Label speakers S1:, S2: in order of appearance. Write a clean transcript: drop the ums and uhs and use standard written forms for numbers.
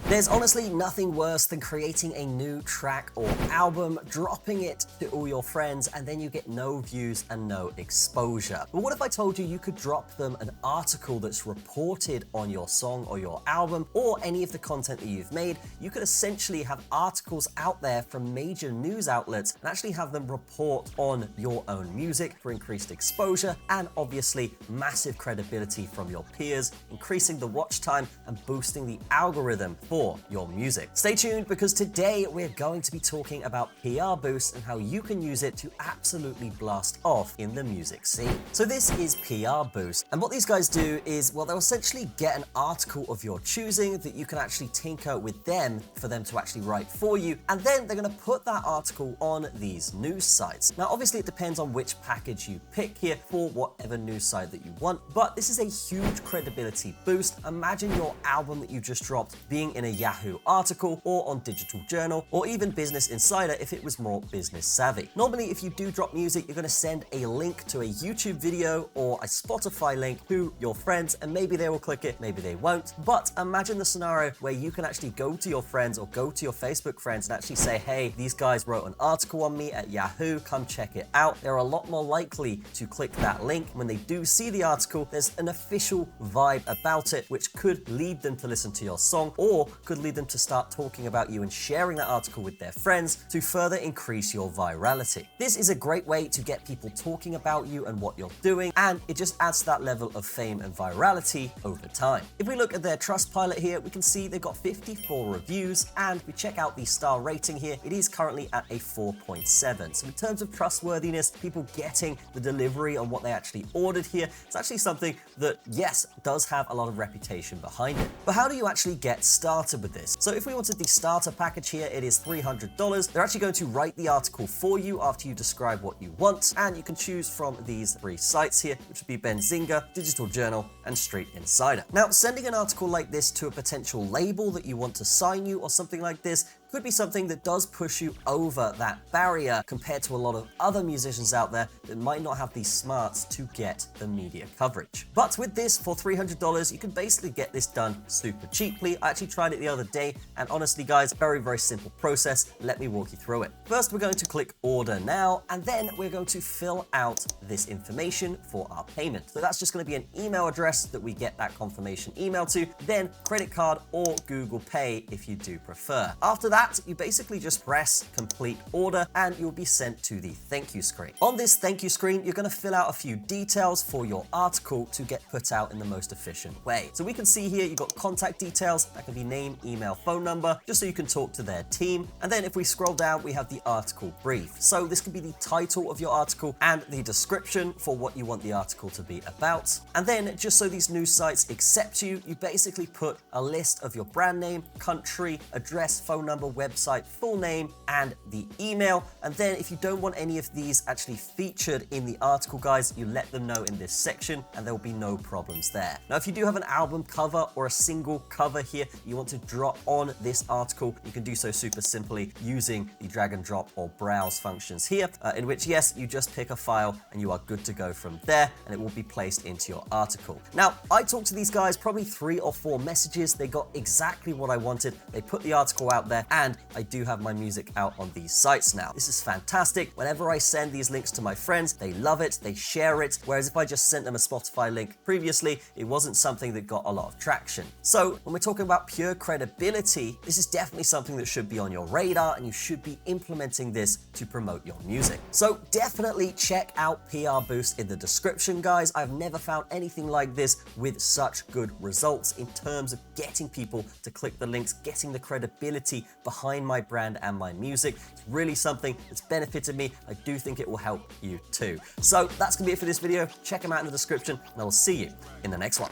S1: There's honestly nothing worse than creating a new track or album, dropping it to all your friends, and then you get no views and no exposure. But what if I told you you could drop them an article that's reported on your song or your album or any of the content that you've made? You could essentially have articles out there from major news outlets and actually have them report on your own music for increased exposure and obviously massive credibility from your peers, increasing the watch time and boosting the algorithm for your music. Stay tuned because today we're going to be talking about PRBoost and how you can use it to absolutely blast off in the music scene. So this is PRBoost, and what these guys do is, well, they'll essentially get an article of your choosing that you can actually tinker with them for them to actually write for you, and then they're going to put that article on these news sites. Now obviously it depends on which package you pick here for whatever news site that you want, but this is a huge credibility boost. Imagine your album that you just dropped being in a Yahoo article or on Digital Journal or even Business Insider if it was more business savvy. Normally if you do drop music, you're going to send a link to a YouTube video or a Spotify link to your friends, and maybe they will click it, maybe they won't. But imagine the scenario where you can actually go to your friends or go to your Facebook friends and actually say, hey, these guys wrote an article on me at Yahoo, come check it out. They're a lot more likely to click that link. When they do see the article, there's an official vibe about it, which could lead them to listen to your song or could lead them to start talking about you and sharing that article with their friends to further increase your virality. This is a great way to get people talking about you and what you're doing, and it just adds to that level of fame and virality over time. If we look at their Trustpilot here, we can see they've got 54 reviews, and we check out the star rating here, it is currently at a 4.7. So in terms of trustworthiness, people getting the delivery on what they actually ordered here, it's actually something that, yes, does have a lot of reputation behind it. But how do you actually get started with this? So if we wanted the starter package here, it is $300. They're actually going to write the article for you after you describe what you want, and you can choose from these 3 sites here, which would be Benzinga, Digital Journal, and Street Insider. Now, sending an article like this to a potential label that you want to sign you or something like this could be something that does push you over that barrier compared to a lot of other musicians out there that might not have the smarts to get the media coverage. But with this, for $300, you can basically get this done super cheaply. I actually tried it the other day, and honestly guys, very, very simple process. Let me walk you through it. First, we're going to click order now, and then we're going to fill out this information for our payment. So that's just going to be an email address that we get that confirmation email to, then credit card or Google Pay if you do prefer. After that, you basically just press complete order and you'll be sent to the thank you screen. On this thank you screen, you're going to fill out a few details for your article to get put out in the most efficient way. So we can see here you've got contact details, that can be name, email, phone number, just so you can talk to their team. And then if we scroll down, we have the article brief. So this can be the title of your article and the description for what you want the article to be about. And then just so these news sites accept you, you basically put a list of your brand name, country, address, phone number, website, full name, and the email. And then if you don't want any of these actually featured in the article, guys, you let them know in this section and there will be no problems there. Now, if you do have an album cover or a single cover here you want to drop on this article, you can do so super simply using the drag and drop or browse functions here, in which, yes, you just pick a file and you are good to go from there, and it will be placed into your article. Now, I talked to these guys probably 3 or 4 messages. They got exactly what I wanted. They put the article out there, and I do have my music out on these sites now. This is fantastic. Whenever I send these links to my friends, they love it, they share it, whereas if I just sent them a Spotify link previously, it wasn't something that got a lot of traction. So when we're talking about pure credibility, this is definitely something that should be on your radar, and you should be implementing this to promote your music. So definitely check out PRBoost in the description, guys. I've never found anything like this with such good results in terms of getting people to click the links, getting the credibility behind my brand and my music. It's really something that's benefited me. I do think it will help you too. So that's gonna be it for this video. Check them out in the description, and I will see you in the next one.